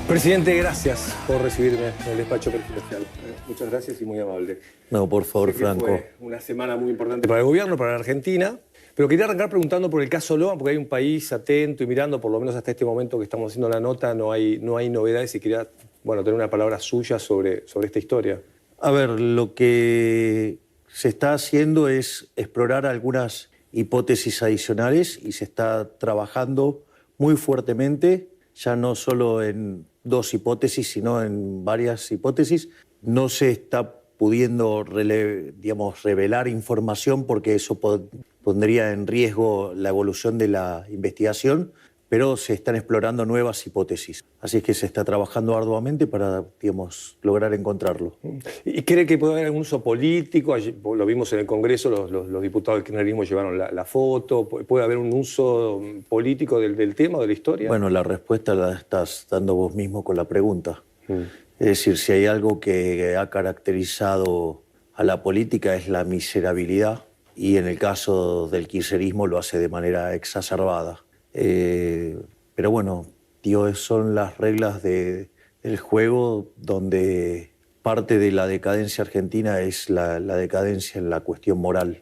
Presidente, gracias por recibirme en el despacho presidencial. Muchas gracias y muy amable. No, por favor, Franco. Fue una semana muy importante para el gobierno, para la Argentina. Pero quería arrancar preguntando por el caso Logan, porque hay un país atento y mirando, por lo menos hasta este momento que estamos haciendo la nota, no hay novedades y quería tener una palabra suya sobre esta historia. A ver, lo que se está haciendo es explorar algunas hipótesis adicionales y se está trabajando muy fuertemente, ya no solo en dos hipótesis, sino en varias hipótesis. No se está pudiendo revelar información porque eso pondría en riesgo la evolución de la investigación, pero se están explorando nuevas hipótesis. Así es que se está trabajando arduamente para, lograr encontrarlo. ¿Y cree que puede haber algún uso político? Lo vimos en el Congreso, los diputados del kirchnerismo llevaron la foto. ¿Puede haber un uso político del tema, de la historia? Bueno, la respuesta la estás dando vos mismo con la pregunta. Es decir, si hay algo que ha caracterizado a la política es la miserabilidad, y en el caso del kirchnerismo lo hace de manera exacerbada. Pero bueno, son las reglas del juego, donde parte de la decadencia argentina es la decadencia en la cuestión moral.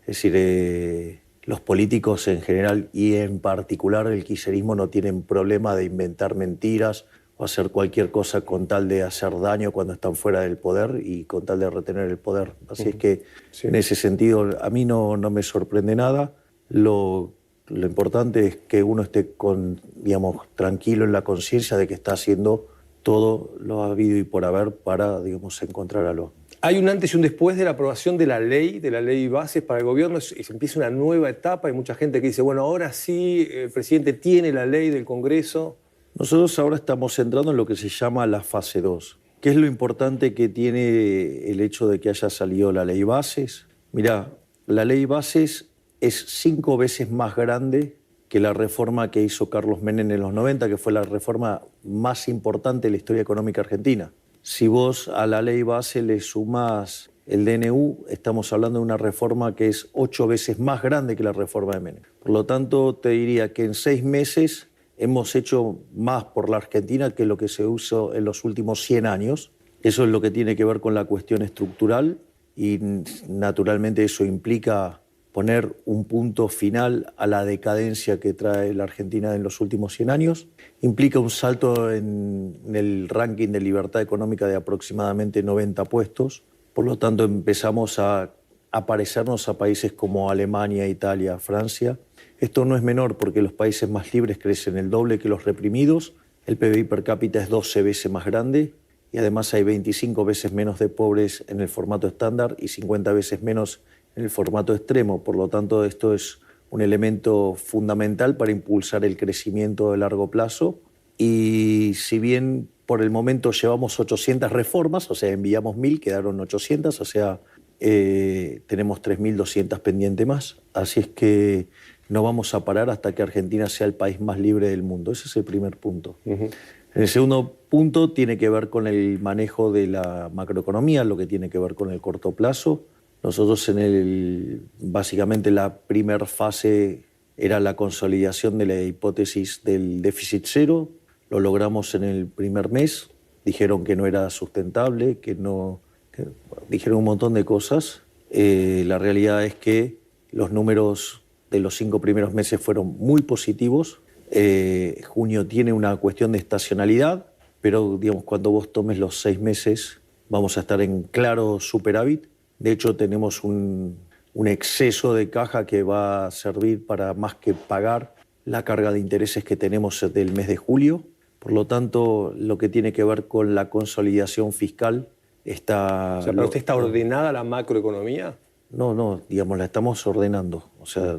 Es decir, los políticos en general y en particular el kirchnerismo no tienen problema de inventar mentiras o hacer cualquier cosa con tal de hacer daño cuando están fuera del poder y con tal de retener el poder. Así es que en ese sentido a mí no me sorprende nada. Lo importante es que uno esté tranquilo en la conciencia de que está haciendo todo lo habido y por haber para, encontrar a Logan. Hay un antes y un después de la aprobación de la ley bases para el gobierno, y se empieza una nueva etapa. Hay mucha gente que dice, bueno, ahora sí, el presidente tiene la ley del Congreso. Nosotros ahora estamos entrando en lo que se llama la fase 2. ¿Qué es lo importante que tiene el hecho de que haya salido la ley bases? Mirá, la ley bases es 5 veces más grande que la reforma que hizo Carlos Menem en los 90, que fue la reforma más importante de la historia económica argentina. Si vos a la ley base le sumás el DNU, estamos hablando de una reforma que es 8 veces más grande que la reforma de Menem. Por lo tanto, te diría que en 6 meses hemos hecho más por la Argentina que lo que se hizo en los últimos 100 años. Eso es lo que tiene que ver con la cuestión estructural y naturalmente eso implica poner un punto final a la decadencia que trae la Argentina en los últimos 100 años. Implica un salto en el ranking de libertad económica de aproximadamente 90 puestos. Por lo tanto, empezamos a parecernos a países como Alemania, Italia, Francia. Esto no es menor porque los países más libres crecen el doble que los reprimidos, el PBI per cápita es 12 veces más grande y además hay 25 veces menos de pobres en el formato estándar y 50 veces menos en el formato extremo. Por lo tanto, esto es un elemento fundamental para impulsar el crecimiento de largo plazo. Y si bien por el momento llevamos 800 reformas, o sea, enviamos 1.000, quedaron 800, o sea, tenemos 3.200 pendientes más. Así es que no vamos a parar hasta que Argentina sea el país más libre del mundo. Ese es el primer punto. El segundo punto tiene que ver con el manejo de la macroeconomía, lo que tiene que ver con el corto plazo. Nosotros básicamente la primera fase era la consolidación de la hipótesis del déficit cero. Lo logramos en el primer mes. Dijeron que no era sustentable, dijeron un montón de cosas. La realidad es que los números de los 5 primeros meses fueron muy positivos. Junio tiene una cuestión de estacionalidad, pero cuando vos tomes los 6 meses vamos a estar en claro superávit. De hecho, tenemos un exceso de caja que va a servir para más que pagar la carga de intereses que tenemos del mes de julio. Por lo tanto, lo que tiene que ver con la consolidación fiscal está... O sea, ¿para usted está ordenada la macroeconomía? No, la estamos ordenando. O sea,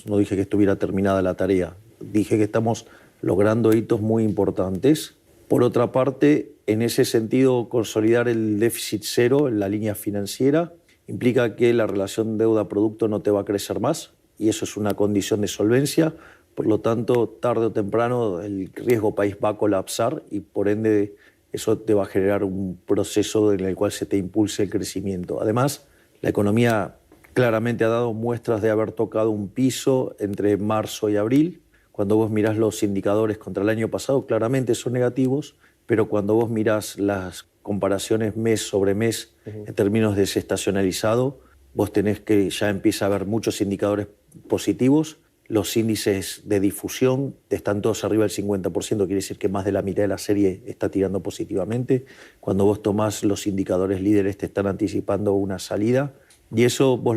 no dije que estuviera terminada la tarea. Dije que estamos logrando hitos muy importantes. Por otra parte, en ese sentido, consolidar el déficit cero en la línea financiera implica que la relación deuda-producto no te va a crecer más y eso es una condición de solvencia. Por lo tanto, tarde o temprano el riesgo país va a colapsar y por ende eso te va a generar un proceso en el cual se te impulse el crecimiento. Además, la economía claramente ha dado muestras de haber tocado un piso entre marzo y abril. Cuando vos mirás los indicadores contra el año pasado, claramente son negativos, pero cuando vos mirás las comparaciones mes sobre mes en términos de desestacionalizado, vos tenés que ya empieza a haber muchos indicadores positivos. Los índices de difusión están todos arriba del 50%, quiere decir que más de la mitad de la serie está tirando positivamente. Cuando vos tomás los indicadores líderes te están anticipando una salida y eso vos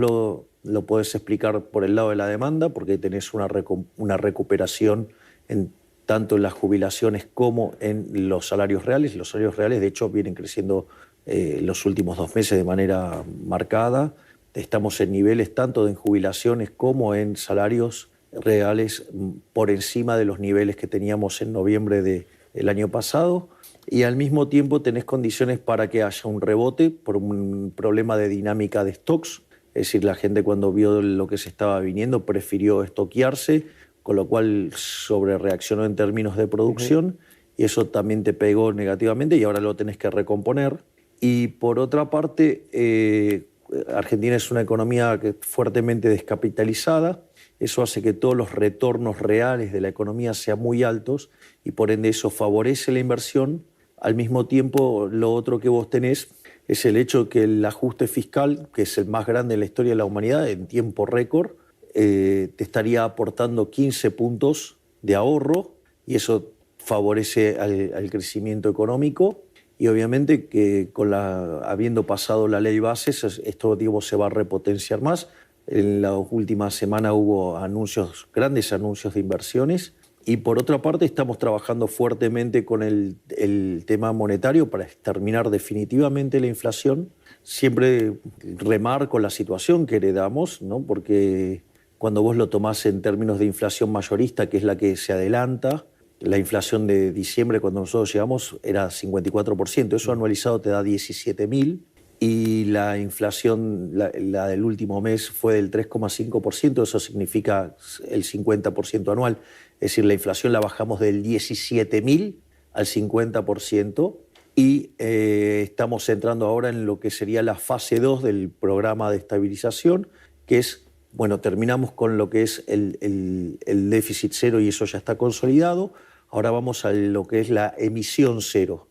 lo podés explicar por el lado de la demanda porque tenés una recuperación tanto en las jubilaciones como en los salarios reales. Los salarios reales de hecho vienen creciendo los últimos 2 meses de manera marcada. Estamos en niveles tanto en jubilaciones como en salarios reales por encima de los niveles que teníamos en noviembre del año pasado y al mismo tiempo tenés condiciones para que haya un rebote por un problema de dinámica de stocks, es decir, la gente cuando vio lo que se estaba viniendo prefirió estoquearse, con lo cual sobrereaccionó en términos de producción y eso también te pegó negativamente y ahora lo tenés que recomponer. Y por otra parte, Argentina es una economía fuertemente descapitalizada. Eso hace que todos los retornos reales de la economía sean muy altos y por ende eso favorece la inversión. Al mismo tiempo, lo otro que vos tenés es el hecho de que el ajuste fiscal, que es el más grande en la historia de la humanidad, en tiempo récord, te estaría aportando 15 puntos de ahorro y eso favorece al crecimiento económico. Y obviamente que habiendo pasado la ley bases, esto se va a repotenciar más. En la última semana hubo grandes anuncios de inversiones y por otra parte estamos trabajando fuertemente con el tema monetario para exterminar definitivamente la inflación. Siempre remarco la situación que heredamos, ¿no? Porque cuando vos lo tomás en términos de inflación mayorista, que es la que se adelanta, la inflación de diciembre cuando nosotros llegamos era 54%, eso anualizado te da 17.000 y la inflación, la del último mes fue del 3,5%, eso significa el 50% anual, es decir, la inflación la bajamos del 17.000 al 50% y estamos entrando ahora en lo que sería la fase 2 del programa de estabilización, que es, bueno, terminamos con lo que es el déficit cero y eso ya está consolidado. Ahora vamos a lo que es la emisión cero.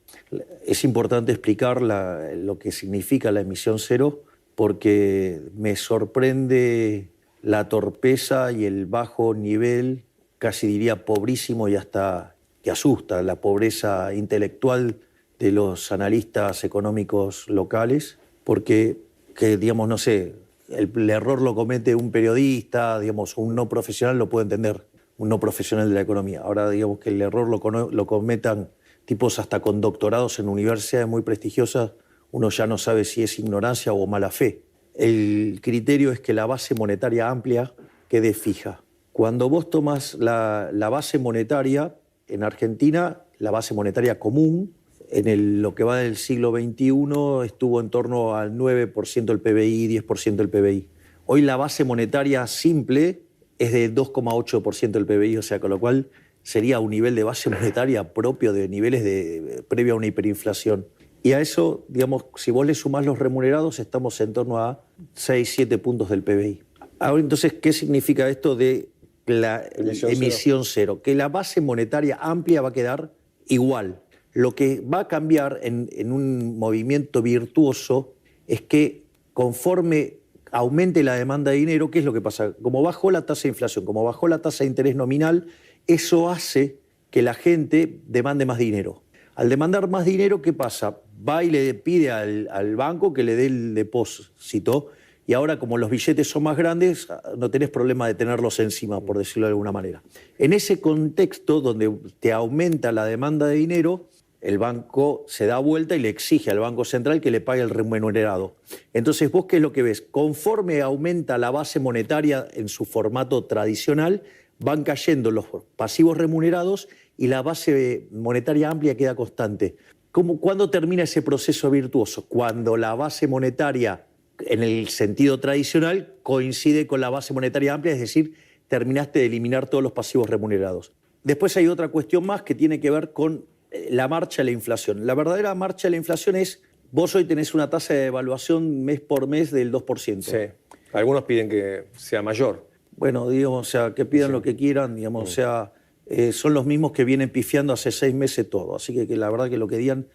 Es importante explicar lo que significa la emisión cero porque me sorprende la torpeza y el bajo nivel, casi diría pobrísimo y hasta que asusta, la pobreza intelectual de los analistas económicos locales, porque, digamos, no sé, el error lo comete un periodista, digamos, un no profesional lo puede entender, un no profesional de la economía. Ahora, digamos, que el error lo cometan tipos hasta con doctorados en universidades muy prestigiosas, uno ya no sabe si es ignorancia o mala fe. El criterio es que la base monetaria amplia quede fija. Cuando vos tomás la base monetaria, en Argentina, la base monetaria común, lo que va del siglo XXI estuvo en torno al 9% del PBI, 10% del PBI. Hoy la base monetaria simple es de 2,8% del PBI, o sea, con lo cual sería un nivel de base monetaria propio de niveles previo a una hiperinflación. Y a eso, digamos, si vos le sumás los remunerados, estamos en torno a 6-7 puntos del PBI. Ahora, entonces, ¿qué significa esto de la emisión cero? Que la base monetaria amplia va a quedar igual. Lo que va a cambiar en un movimiento virtuoso es que conforme aumente la demanda de dinero, ¿qué es lo que pasa? Como bajó la tasa de inflación, como bajó la tasa de interés nominal, eso hace que la gente demande más dinero. Al demandar más dinero, ¿qué pasa? Va y le pide al banco que le dé el depósito y ahora como los billetes son más grandes, no tenés problema de tenerlos encima, por decirlo de alguna manera. En ese contexto donde te aumenta la demanda de dinero, el banco se da vuelta y le exige al Banco Central que le pague el remunerado. Entonces, ¿vos qué es lo que ves? Conforme aumenta la base monetaria en su formato tradicional, van cayendo los pasivos remunerados y la base monetaria amplia queda constante. ¿Cuándo termina ese proceso virtuoso? Cuando la base monetaria, en el sentido tradicional, coincide con la base monetaria amplia, es decir, terminaste de eliminar todos los pasivos remunerados. Después hay otra cuestión más que tiene que ver con la marcha de la inflación. La verdadera marcha de la inflación es, vos hoy tenés una tasa de devaluación mes por mes del 2%. Sí, algunos piden que sea mayor. Bueno, digamos, o sea, que pidan lo que quieran, digamos, o sea, son los mismos que vienen pifiando hace 6 meses todo. Así que la verdad que lo que digan,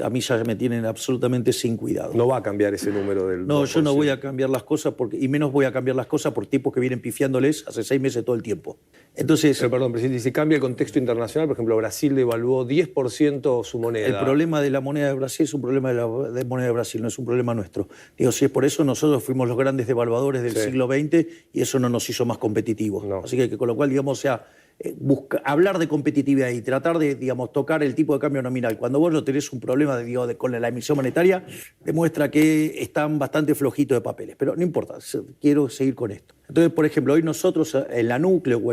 a mí ya me tienen absolutamente sin cuidado. No va a cambiar ese número del 2%. No, yo no voy a cambiar las cosas, y menos voy a cambiar las cosas por tipos que vienen pifiándoles hace 6 meses todo el tiempo. Entonces, Pero, perdón, presidente, si cambia el contexto internacional, por ejemplo, Brasil devaluó 10% su moneda. el problema de la moneda de Brasil es un problema de moneda de Brasil, no es un problema nuestro. Digo, si es por eso, nosotros fuimos los grandes devaluadores del siglo XX y eso no nos hizo más competitivos. No. Así que con lo cual, digamos, o sea, hablar de competitividad y tratar de, digamos, tocar el tipo de cambio nominal cuando vos no tenés un problema con la emisión monetaria, demuestra que están bastante flojitos de papeles. Pero no importa, quiero seguir con esto. Entonces, por ejemplo, hoy nosotros en la núcleo o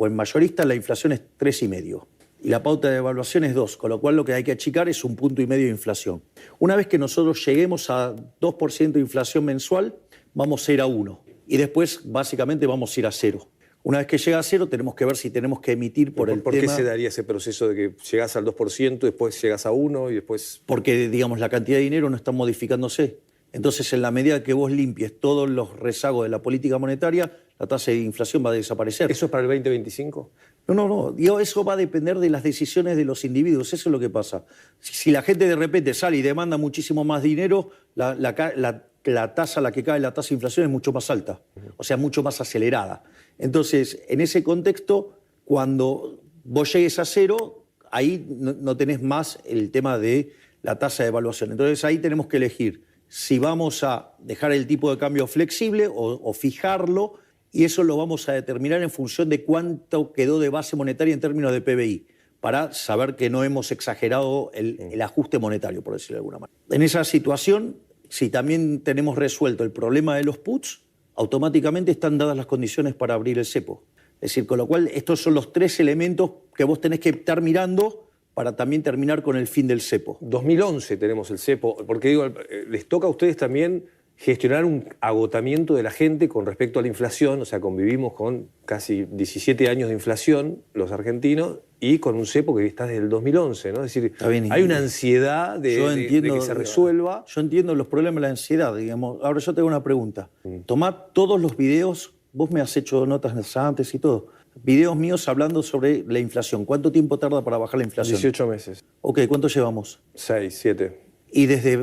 en mayorista la inflación es 3,5 y la pauta de devaluación es 2, con lo cual lo que hay que achicar es 1,5 puntos de inflación. Una vez que nosotros lleguemos a 2% de inflación mensual, vamos a ir a 1 y después básicamente vamos a ir a 0. Una vez que llega a 0, tenemos que ver si tenemos que emitir por el tema... ¿Por qué se daría ese proceso de que llegás al 2%, después llegas a 1 y después...? Porque, digamos, la cantidad de dinero no está modificándose. Entonces, en la medida que vos limpies todos los rezagos de la política monetaria, la tasa de inflación va a desaparecer. ¿Eso es para el 2025? No. Digo, eso va a depender de las decisiones de los individuos. Eso es lo que pasa. Si la gente de repente sale y demanda muchísimo más dinero, la tasa a la que cae la tasa de inflación es mucho más alta, o sea, mucho más acelerada. Entonces, en ese contexto, cuando vos llegues a 0, ahí no tenés más el tema de la tasa de evaluación. Entonces, ahí tenemos que elegir si vamos a dejar el tipo de cambio flexible o fijarlo, y eso lo vamos a determinar en función de cuánto quedó de base monetaria en términos de PBI, para saber que no hemos exagerado el ajuste monetario, por decirlo de alguna manera. En esa situación, si también tenemos resuelto el problema de los puts, automáticamente están dadas las condiciones para abrir el cepo. Es decir, con lo cual estos son los 3 elementos que vos tenés que estar mirando para también terminar con el fin del cepo. 2011 tenemos el cepo, porque digo, les toca a ustedes también gestionar un agotamiento de la gente con respecto a la inflación, o sea, convivimos con casi 17 años de inflación los argentinos y con un cepo que está desde el 2011, ¿no? Es decir, hay una ansiedad de que se resuelva. Yo entiendo los problemas de la ansiedad, digamos. Ahora yo tengo una pregunta. Tomá todos los videos, vos me has hecho notas antes y todo, videos míos hablando sobre la inflación. ¿Cuánto tiempo tarda para bajar la inflación? 18 meses. Ok, ¿cuánto llevamos? 6, 7. Y desde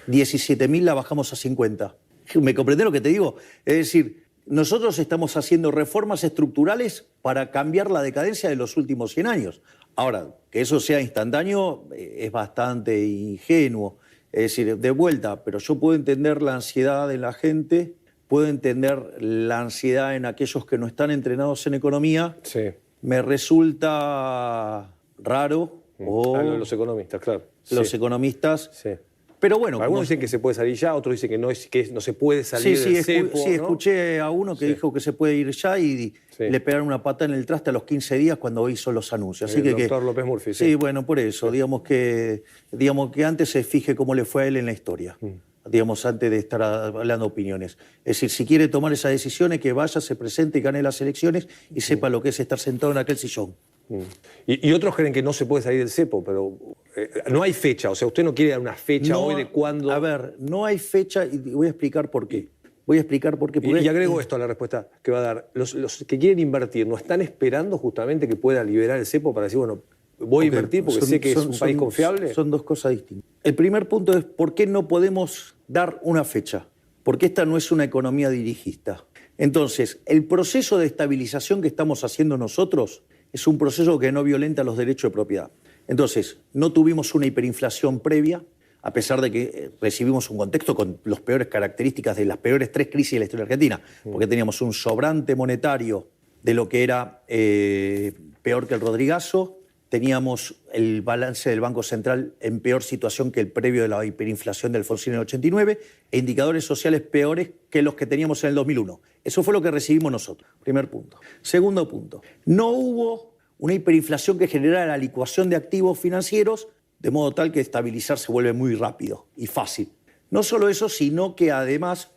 17.000 la bajamos a 50. ¿Me comprendés lo que te digo? Es decir, nosotros estamos haciendo reformas estructurales para cambiar la decadencia de los últimos 100 años. Ahora, que eso sea instantáneo es bastante ingenuo. Es decir, de vuelta, pero yo puedo entender la ansiedad de la gente, puedo entender la ansiedad en aquellos que no están entrenados en economía. Sí. Me resulta raro. Algo de los economistas, claro. Los economistas. Sí. Pero bueno, algunos dicen que se puede salir ya, otros dicen que no se puede salir del cepo. Sí, ¿no? escuché a uno que dijo que se puede ir ya y le pegaron una patada en el traste a los 15 días cuando hizo los anuncios. Así el doctor López Murphy. Sí, bueno, por eso. Digamos que antes se fije cómo le fue a él en la historia. Digamos, antes de estar hablando opiniones. Es decir, si quiere tomar esas decisiones, que vaya, se presente y gane las elecciones y sepa lo que es estar sentado en aquel sillón. Y otros creen que no se puede salir del cepo, pero no hay fecha. O sea, usted no quiere dar una fecha hoy de cuándo. A ver, no hay fecha y voy a explicar por qué. Y agrego esto a la respuesta que va a dar. Los que quieren invertir no están esperando justamente que pueda liberar el cepo para decir, bueno, voy a invertir porque sé que es un país confiable. Son dos cosas distintas. El primer punto es por qué no podemos dar una fecha. Porque esta no es una economía dirigista. Entonces, el proceso de estabilización que estamos haciendo nosotros es un proceso que no violenta los derechos de propiedad. Entonces, no tuvimos una hiperinflación previa, a pesar de que recibimos un contexto con las peores características de las peores 3 crisis de la historia argentina, porque teníamos un sobrante monetario de lo que era peor que el Rodrigazo, teníamos el balance del Banco Central en peor situación que el previo de la hiperinflación del Alfonsín en el 89, e indicadores sociales peores que los que teníamos en el 2001. Eso fue lo que recibimos nosotros, primer punto. Segundo punto, no hubo una hiperinflación que generara la licuación de activos financieros, de modo tal que estabilizar se vuelve muy rápido y fácil. No solo eso, sino que además,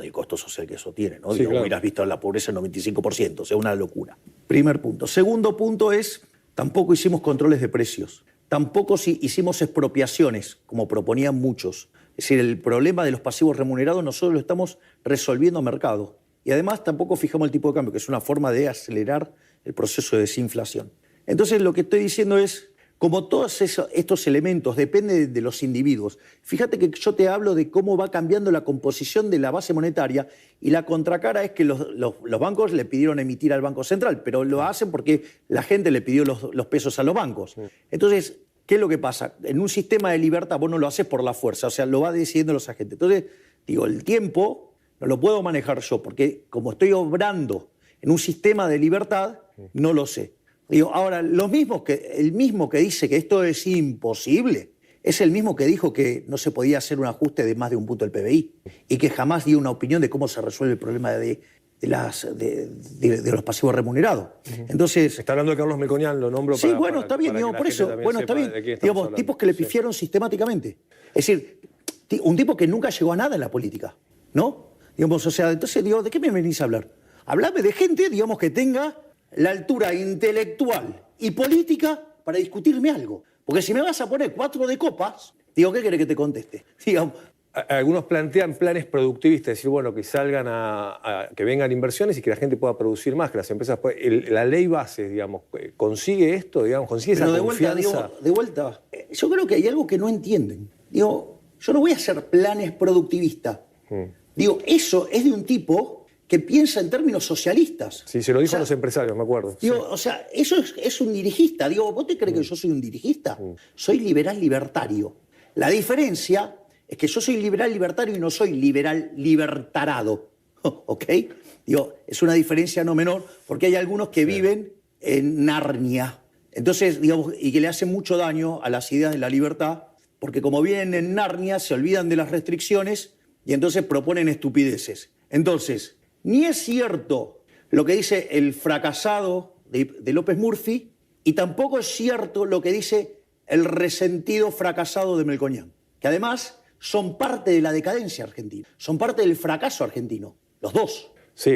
el costo social que eso tiene, ¿no? Sí, claro. Hubieras visto la pobreza en 95%, o sea, una locura. Primer punto. Segundo punto es, tampoco hicimos controles de precios. Tampoco hicimos expropiaciones, como proponían muchos. Es decir, el problema de los pasivos remunerados nosotros lo estamos resolviendo a mercado. Y además tampoco fijamos el tipo de cambio, que es una forma de acelerar el proceso de desinflación. Entonces lo que estoy diciendo es, como todos estos elementos dependen de los individuos, fíjate que yo te hablo de cómo va cambiando la composición de la base monetaria y la contracara es que los bancos le pidieron emitir al Banco Central, pero lo hacen porque la gente le pidió los pesos a los bancos. Entonces, ¿qué es lo que pasa? En un sistema de libertad vos no lo haces por la fuerza, o sea, lo va decidiendo los agentes. Entonces, digo, el tiempo no lo puedo manejar yo porque como estoy obrando en un sistema de libertad, no lo sé. Digo, ahora, el mismo que dice que esto es imposible es el mismo que dijo que no se podía hacer un ajuste de más de un punto del PBI y que jamás dio una opinión de cómo se resuelve el problema de los pasivos remunerados. Entonces, está hablando de Carlos Melconian, lo nombro sí, bueno, está bien, digamos, por eso, bueno, está bien. Digamos, tipos que le pifiaron sistemáticamente. Es decir, un tipo que nunca llegó a nada en la política, ¿no? Digamos, o sea, entonces, digo, ¿de qué me venís a hablar? Hablame de gente, digamos, que tenga la altura intelectual y política para discutirme algo. Porque si me vas a poner 4 de copas, digo, ¿qué querés que te conteste? Digamos, algunos plantean planes productivistas, es decir, bueno, que salgan que vengan inversiones y que la gente pueda producir más, que las empresas la ley base, digamos, consigue esto, digamos, consigue esa confianza. De vuelta, yo creo que hay algo que no entienden. Digo, yo no voy a hacer planes productivistas. Digo, eso es de un tipo que piensa en términos socialistas. Sí, se lo dijo a los empresarios, me acuerdo. Digo, sí. O sea, eso es un dirigista. Digo, ¿vos te crees que yo soy un dirigista? Soy liberal libertario. La diferencia es que yo soy liberal libertario y no soy liberal libertarado. ¿Ok? Digo, es una diferencia no menor porque hay algunos que viven en Narnia. Entonces, digamos, y que le hacen mucho daño a las ideas de la libertad porque como viven en Narnia se olvidan de las restricciones y entonces proponen estupideces. Entonces, ni es cierto lo que dice el fracasado de López Murphy y tampoco es cierto lo que dice el resentido fracasado de Melconian, que además son parte de la decadencia argentina, son parte del fracaso argentino, los dos. Sí,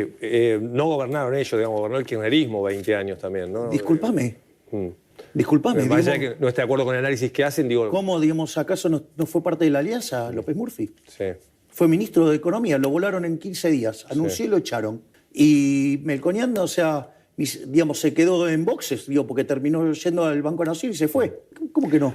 no gobernaron ellos, digamos, gobernó el kirchnerismo 20 años también, ¿no? Discúlpame. Disculpame. Más allá de que no esté de acuerdo con el análisis que hacen, digo... ¿Cómo, digamos, acaso no fue parte de la alianza López Murphy? Sí. Fue ministro de Economía, lo volaron en 15 días, anunció y lo echaron. Y Melconian, o sea, digamos, se quedó en boxes, digo, porque terminó yendo al Banco Nación y se fue. ¿Cómo que no?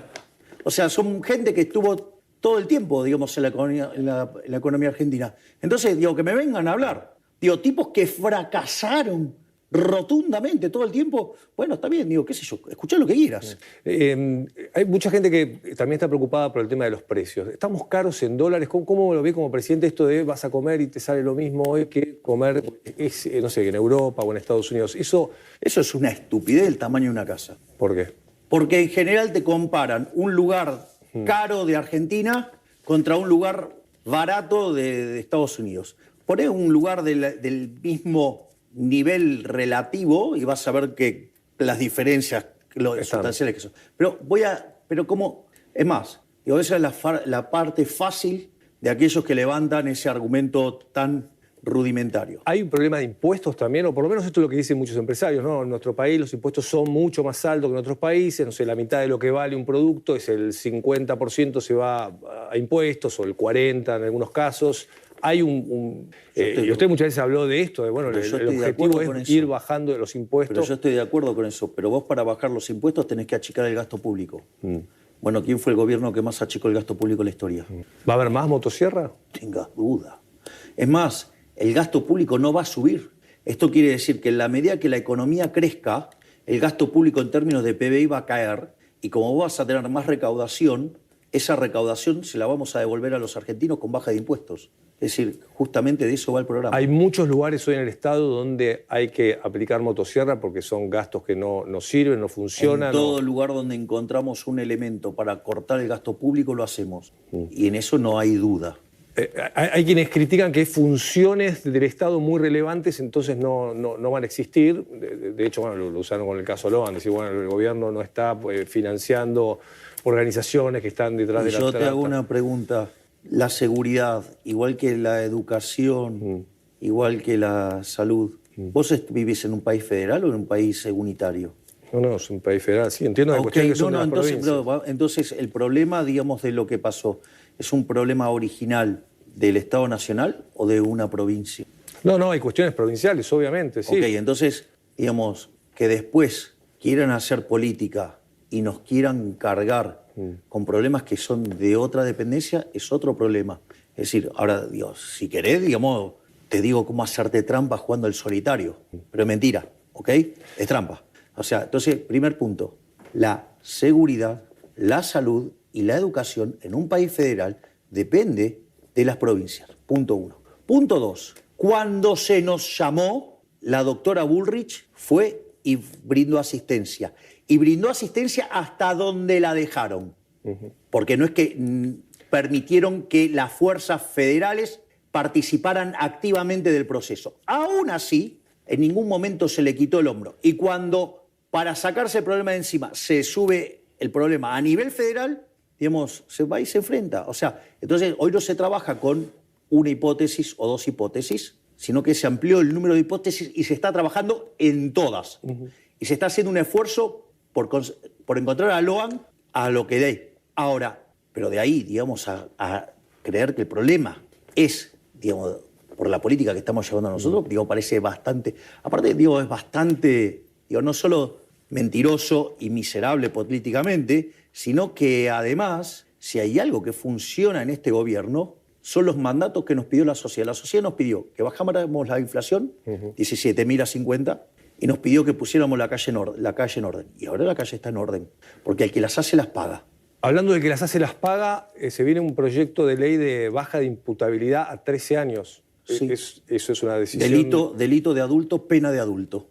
O sea, son gente que estuvo todo el tiempo, digamos, en la economía argentina. Entonces, digo, que me vengan a hablar. Digo, tipos que fracasaron rotundamente todo el tiempo. Bueno, está bien, digo, qué sé yo, escuchá lo que quieras. Hay mucha gente que también está preocupada por el tema de los precios. ¿Estamos caros en dólares? ¿Cómo lo ve como presidente esto de vas a comer y te sale lo mismo hoy que comer, no sé, en Europa o en Estados Unidos? Eso es una estupidez del tamaño de una casa. ¿Por qué? Porque en general te comparan un lugar caro de Argentina contra un lugar barato de Estados Unidos. Poné un lugar del mismo nivel relativo y vas a ver que las diferencias sustanciales que son. Pero como, es más, digo, esa es la parte fácil de aquellos que levantan ese argumento tan rudimentario. ¿Hay un problema de impuestos también? O por lo menos esto es lo que dicen muchos empresarios, ¿no? En nuestro país los impuestos son mucho más altos que en otros países, no sé, la mitad de lo que vale un producto es el 50% se va a impuestos o el 40% en algunos casos. Hay y usted muchas veces habló de esto, de bueno, el objetivo es ir bajando los impuestos. Pero yo estoy de acuerdo con eso, pero vos para bajar los impuestos tenés que achicar el gasto público. Bueno, ¿quién fue el gobierno que más achicó el gasto público en la historia? ¿Va a haber más motosierra? Tengas duda. Es más, el gasto público no va a subir. Esto quiere decir que en la medida que la economía crezca, el gasto público en términos de PBI va a caer y como vos vas a tener más recaudación, esa recaudación se la vamos a devolver a los argentinos con baja de impuestos. Es decir, justamente de eso va el programa. Hay muchos lugares hoy en el Estado donde hay que aplicar motosierra porque son gastos que no sirven, no funcionan. En todo lugar donde encontramos un elemento para cortar el gasto público lo hacemos. Y en eso no hay duda. Hay quienes critican que hay funciones del Estado muy relevantes, entonces no van a existir. De hecho, bueno, lo usaron con el caso Logan, decir, bueno, el gobierno no está financiando organizaciones que están detrás de la trata. Yo te hago una pregunta. La seguridad, igual que la educación, igual que la salud, ¿vos vivís en un país federal o en un país unitario? No, es un país federal, sí, entiendo la cuestión que son de las provincias. Entonces, el problema, digamos, de lo que pasó, ¿es un problema original del Estado Nacional o de una provincia? No, hay cuestiones provinciales, obviamente, sí. Ok, entonces, digamos, que después quieran hacer política y nos quieran cargar con problemas que son de otra dependencia, es otro problema. Es decir, ahora, Dios, si querés, digamos, te digo cómo hacerte trampa jugando al solitario, pero es mentira, ¿ok? Es trampa. O sea, entonces, primer punto, la seguridad, la salud y la educación en un país federal depende de las provincias, punto 1. Punto 2, cuando se nos llamó, la doctora Bullrich fue y brindó asistencia. Y brindó asistencia hasta donde la dejaron. Porque no es que permitieron que las fuerzas federales participaran activamente del proceso. Aún así, en ningún momento se le quitó el hombro. Y cuando, para sacarse el problema de encima, se sube el problema a nivel federal, digamos, se va y se enfrenta. O sea, entonces hoy no se trabaja con una hipótesis o dos hipótesis, sino que se amplió el número de hipótesis y se está trabajando en todas. Y se está haciendo un esfuerzo por encontrar a Loan a lo que dé. Ahora, pero de ahí, digamos, a creer que el problema es, digamos, por la política que estamos llevando nosotros, digo, parece bastante, aparte, digo, es bastante, digo, no solo mentiroso y miserable políticamente, sino que además, si hay algo que funciona en este gobierno, son los mandatos que nos pidió la sociedad. La sociedad nos pidió que bajáramos la inflación, 17.000 a 50, y nos pidió que pusiéramos la calle en orden. Y ahora la calle está en orden, porque el que las hace las paga. Hablando de que las hace las paga, se viene un proyecto de ley de baja de imputabilidad a 13 años. Sí. Eso es una decisión... Delito de adulto, pena de adulto.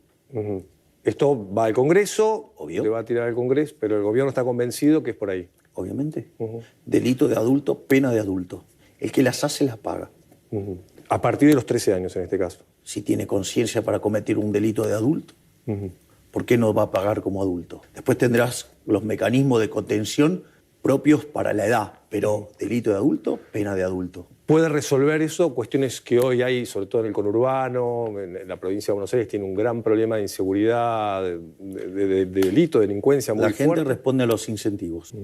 Esto va al Congreso, Obvio. le va a tirar al Congreso, pero el gobierno está convencido que es por ahí. Obviamente. Delito de adulto, pena de adulto. El que las hace las paga. A partir de los 13 años, en este caso. Si tiene conciencia para cometer un delito de adulto, ¿por qué no va a pagar como adulto? Después tendrás los mecanismos de contención propios para la edad, pero delito de adulto, pena de adulto. ¿Puede resolver eso? Cuestiones que hoy hay, sobre todo en el conurbano, en la provincia de Buenos Aires, tiene un gran problema de inseguridad, de delito, de delincuencia muy fuerte. La gente responde a los incentivos.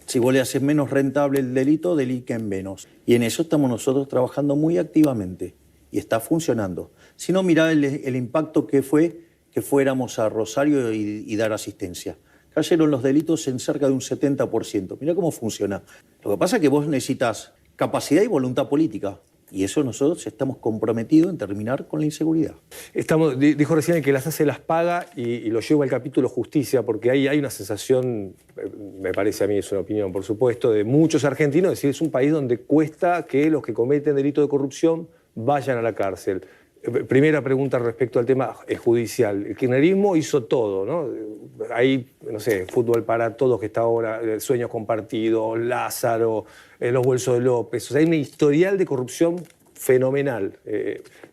Si vos le haces menos rentable el delito, delinquen menos. Y en eso estamos nosotros trabajando muy activamente. Y está funcionando. Si no, mirá el impacto que fue que fuéramos a Rosario y dar asistencia. Cayeron los delitos en cerca de un 70%. Mirá cómo funciona. Lo que pasa es que vos necesitas capacidad y voluntad política. Y eso nosotros estamos comprometidos en terminar con la inseguridad. Dijo recién que las hace las paga y lo llevo al capítulo justicia, porque ahí hay una sensación, me parece a mí, es una opinión por supuesto, de muchos argentinos, es decir, es un país donde cuesta que los que cometen delito de corrupción vayan a la cárcel. Primera pregunta respecto al tema judicial. El kirchnerismo hizo todo, ¿no? Hay, no sé, fútbol para todos que está ahora, Sueños Compartidos, Lázaro, Los Bolsos de López. O sea, hay un historial de corrupción fenomenal.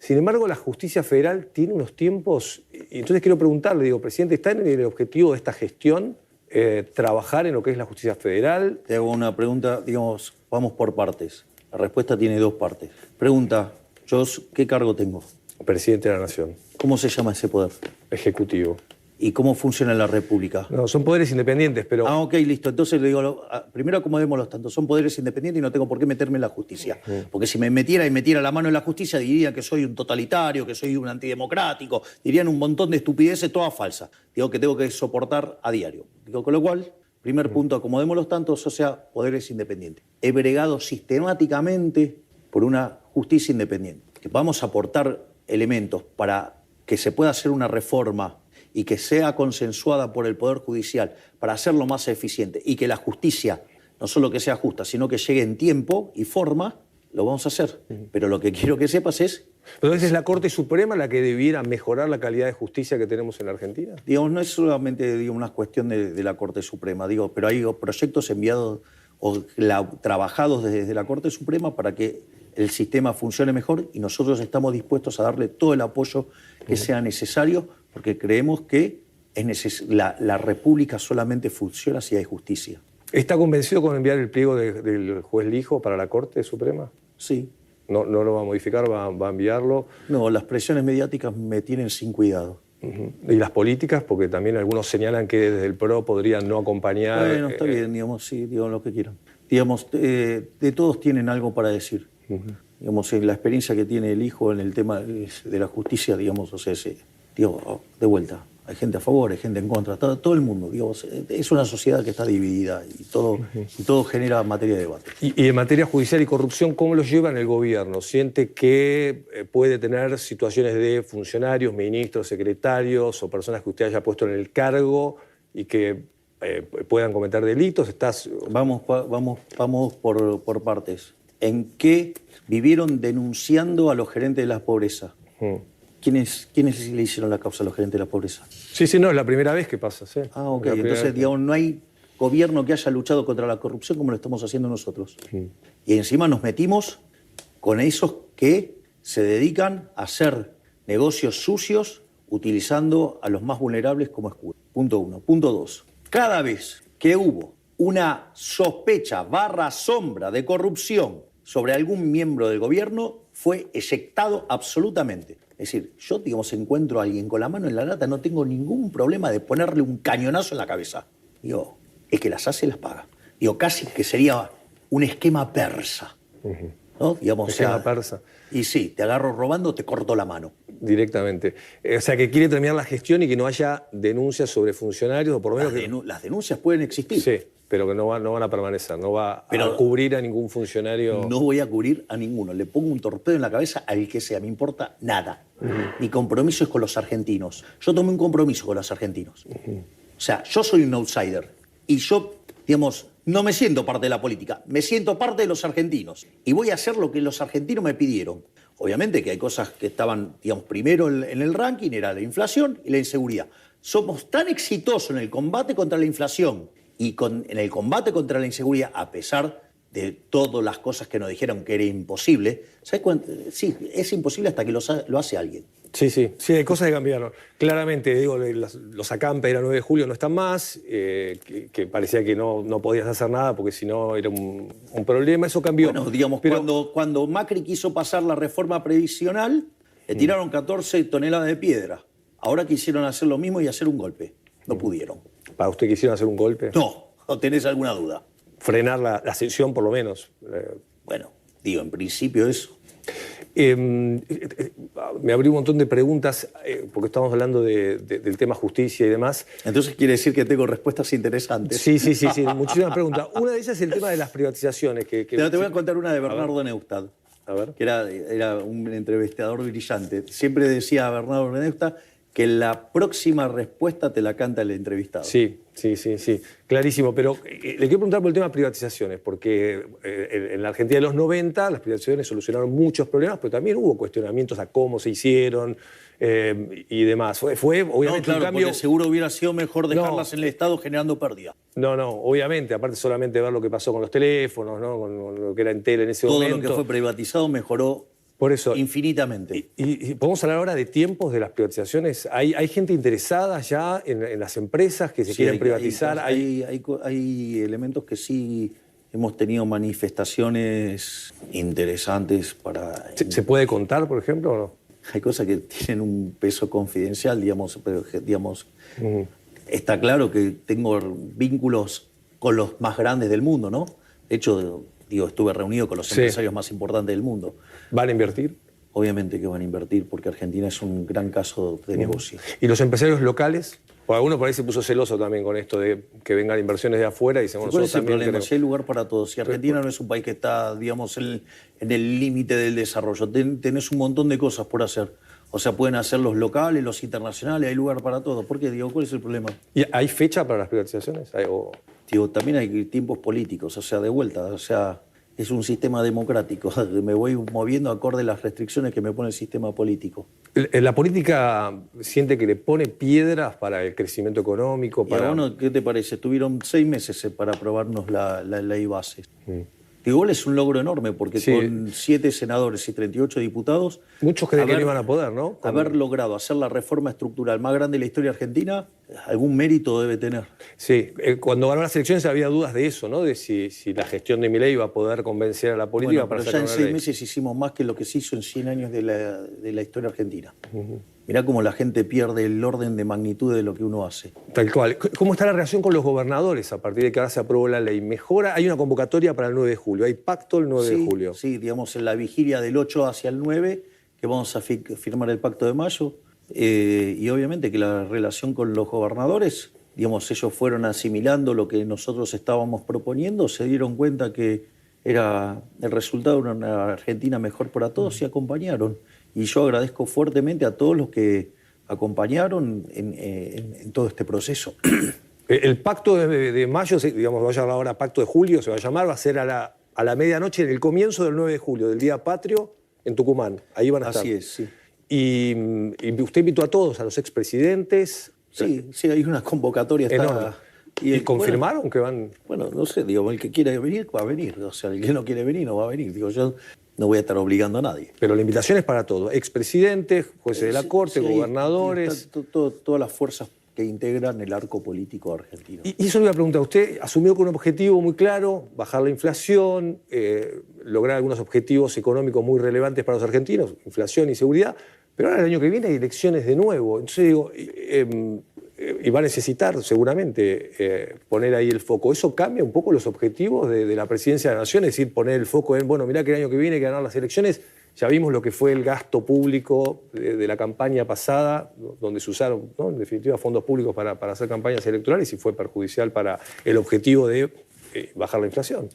Sin embargo, la justicia federal tiene unos tiempos... Y entonces quiero preguntarle, digo, presidente, ¿está en el objetivo de esta gestión trabajar en lo que es la justicia federal? Te hago una pregunta, digamos, vamos por partes. La respuesta tiene dos partes. Pregunta, yo, ¿qué cargo tengo? Presidente de la Nación. ¿Cómo se llama ese poder? Ejecutivo. ¿Y cómo funciona la República? No, son poderes independientes, pero... Ah, ok, listo. Entonces le digo, primero acomodémoslos tanto. Son poderes independientes y no tengo por qué meterme en la justicia. Porque si me metiera la mano en la justicia, dirían que soy un totalitario, que soy un antidemocrático, dirían un montón de estupideces, todas falsas. Digo que tengo que soportar a diario. Digo, con lo cual, primer punto, acomodémoslos tantos, o sea, poderes independientes. He bregado sistemáticamente por una justicia independiente. Que vamos a aportar elementos para que se pueda hacer una reforma y que sea consensuada por el Poder Judicial para hacerlo más eficiente y que la justicia, no solo que sea justa, sino que llegue en tiempo y forma, lo vamos a hacer. Pero lo que quiero que sepas es... Entonces, ¿es la Corte Suprema la que debiera mejorar la calidad de justicia que tenemos en la Argentina? Digamos, no es solamente una cuestión de la Corte Suprema, pero hay proyectos enviados o trabajados desde la Corte Suprema para que el sistema funcione mejor y nosotros estamos dispuestos a darle todo el apoyo que sea necesario porque creemos que la República solamente funciona si hay justicia. ¿Está convencido con enviar el pliego del juez Lijo para la Corte Suprema? Sí. ¿No lo va a modificar? ¿Va a enviarlo? No, las presiones mediáticas me tienen sin cuidado. ¿Y las políticas? Porque también algunos señalan que desde el PRO podrían no acompañar... Bueno, está bien, digamos, sí, digan lo que quieran. Digamos, de todos tienen algo para decir. Digamos, la experiencia que tiene el hijo en el tema de la justicia, digamos, o sea, digo, de vuelta, Hay gente a favor, hay gente en contra, todo el mundo. Digamos, es una sociedad que está dividida y todo genera materia de debate. Y en materia judicial y corrupción, ¿cómo lo lleva en el gobierno? ¿Siente que puede tener situaciones de funcionarios, ministros, secretarios o personas que usted haya puesto en el cargo y que puedan cometer delitos? Vamos por partes. ¿En qué vivieron denunciando a los gerentes de la pobreza? ¿Quiénes le hicieron la causa a los gerentes de la pobreza? Sí, no, es la primera vez que pasa. Sí. Ah, ok. Entonces, digamos, no hay gobierno que haya luchado contra la corrupción como lo estamos haciendo nosotros. Y encima nos metimos con esos que se dedican a hacer negocios sucios utilizando a los más vulnerables como escudo. Punto 1. Punto 2. Cada vez que hubo una sospecha / sombra de corrupción sobre algún miembro del gobierno, fue eyectado absolutamente. Es decir, yo, digamos, encuentro a alguien con la mano en la lata, no tengo ningún problema de ponerle un cañonazo en la cabeza. Digo, el que las hace las paga. Digo, casi que sería un esquema persa. ¿No? Digamos, esquema persa. Y sí, te agarro robando, te corto la mano. Directamente. O sea, que quiere terminar la gestión y que no haya denuncias sobre funcionarios, o por lo menos... Las denuncias pueden existir. Sí, pero que no van a permanecer, no va a cubrir a ningún funcionario. No voy a cubrir a ninguno. Le pongo un torpedo en la cabeza al que sea, me importa nada. Mi compromiso es con los argentinos. Yo tomé un compromiso con los argentinos. O sea, yo soy un outsider. Y yo, digamos, no me siento parte de la política. Me siento parte de los argentinos. Y voy a hacer lo que los argentinos me pidieron. Obviamente que hay cosas que estaban, digamos, primero en el ranking, era la inflación y la inseguridad. Somos tan exitosos en el combate contra la inflación y en el combate contra la inseguridad, a pesar de todas las cosas que nos dijeron que era imposible. ¿Sabes cuánto? Sí, es imposible hasta que lo hace alguien. Sí, hay cosas que cambiaron. Claramente, digo, los acampe de la 9 de julio no están más, que parecía que no podías hacer nada porque si no era un problema. Eso cambió. Bueno, digamos, cuando Macri quiso pasar la reforma previsional, le tiraron 14 toneladas de piedra. Ahora quisieron hacer lo mismo y hacer un golpe. No pudieron. ¿Para usted quisieron hacer un golpe? No, ¿o tenés alguna duda? Frenar la ascensión, por lo menos. Bueno, digo, en principio eso. Me abrí un montón de preguntas, porque estamos hablando del tema justicia y demás. Entonces quiere decir que tengo respuestas interesantes. Sí, muchísimas preguntas. Una de ellas es el tema de las privatizaciones. Te voy a contar una de Bernardo Neustadt, que era un entrevistador brillante. Siempre decía a Bernardo Neustadt que la próxima respuesta te la canta el entrevistado. Sí, clarísimo. Pero le quiero preguntar por el tema de privatizaciones, porque en la Argentina de los 90 las privatizaciones solucionaron muchos problemas, pero también hubo cuestionamientos a cómo se hicieron y demás. Fue obviamente un cambio... porque seguro hubiera sido mejor dejarlas en el Estado generando pérdida. No, obviamente, aparte solamente ver lo que pasó con los teléfonos, ¿no? Con lo que era Entel en ese momento. Todo lo que fue privatizado mejoró. Por eso, infinitamente. Y podemos hablar ahora de tiempos de las privatizaciones. ¿Hay gente interesada ya en las empresas que se quieren privatizar? Hay elementos que sí hemos tenido manifestaciones interesantes para... ¿Se puede contar, por ejemplo, o no? Hay cosas que tienen un peso confidencial, digamos, pero digamos, está claro que tengo vínculos con los más grandes del mundo, ¿no? De hecho, estuve reunido con los empresarios más importantes del mundo. ¿Van a invertir? Obviamente que van a invertir, porque Argentina es un gran caso de negocio. ¿Y los empresarios locales? O alguno por ahí se puso celoso también con esto de que vengan inversiones de afuera y dicen, bueno, ¿cuál es el problema? Si hay lugar para todos. Si Argentina no es un país que está, digamos, en el límite del desarrollo, tenés un montón de cosas por hacer. O sea, pueden hacer los locales, los internacionales, hay lugar para todo. ¿Por qué? ¿Cuál es el problema? ¿Y hay fecha para las privatizaciones? También hay tiempos políticos, o sea, de vuelta, o sea, es un sistema democrático. Me voy moviendo acorde a las restricciones que me pone el sistema político. ¿La política siente que le pone piedras para el crecimiento económico? ¿Y a uno qué te parece? Tuvieron 6 meses para aprobarnos la ley base. Igual es un logro enorme, porque con 7 senadores y 38 diputados... Muchos creen que no iban a poder, ¿no? Haber logrado hacer la reforma estructural más grande de la historia argentina, algún mérito debe tener. Sí, cuando ganó las elecciones había dudas de eso, ¿no? De si la gestión de Milei iba a poder convencer a la política para sacar una ley. Pero ya en 6 meses hicimos más que lo que se hizo en 100 años de la historia argentina. Mirá cómo la gente pierde el orden de magnitud de lo que uno hace. Tal cual. ¿Cómo está la relación con los gobernadores a partir de que ahora se aprobó la ley? ¿Mejora? Hay una convocatoria para el 9 de julio. ¿Hay pacto el 9 de julio? Sí, digamos, en la vigilia del 8 hacia el 9, que vamos a firmar el pacto de mayo, Y obviamente que la relación con los gobernadores, digamos, ellos fueron asimilando lo que nosotros estábamos proponiendo, se dieron cuenta que era el resultado de una Argentina mejor para todos y acompañaron. Y yo agradezco fuertemente a todos los que acompañaron en todo este proceso. El pacto de mayo, digamos, va a llamar ahora pacto de julio, se va a llamar, va a ser a la medianoche, en el comienzo del 9 de julio, del Día Patrio, en Tucumán. Ahí van a estar. Así es, sí. Y usted invitó a todos, a los expresidentes. Sí, sí, hay una convocatoria. ¿Y confirmaron que van? Bueno, no sé, digo, el que quiera venir, va a venir. O sea, el que no quiere venir, no va a venir. Digo, yo no voy a estar obligando a nadie. Pero la invitación es para todos, expresidentes, jueces de la Corte, gobernadores. Todas las fuerzas que integran el arco político argentino. Y eso le iba a preguntar, usted asumió con un objetivo muy claro, bajar la inflación, lograr algunos objetivos económicos muy relevantes para los argentinos, inflación y seguridad, pero ahora el año que viene hay elecciones de nuevo. Entonces digo, y va a necesitar seguramente poner ahí el foco. ¿Eso cambia un poco los objetivos de la presidencia de la Nación? Es decir, poner el foco en, bueno, mirá que el año que viene hay que ganar las elecciones. Ya vimos lo que fue el gasto público de la campaña pasada, donde se usaron, ¿no?, en definitiva, fondos públicos para hacer campañas electorales y fue perjudicial para el objetivo de bajar la inflación.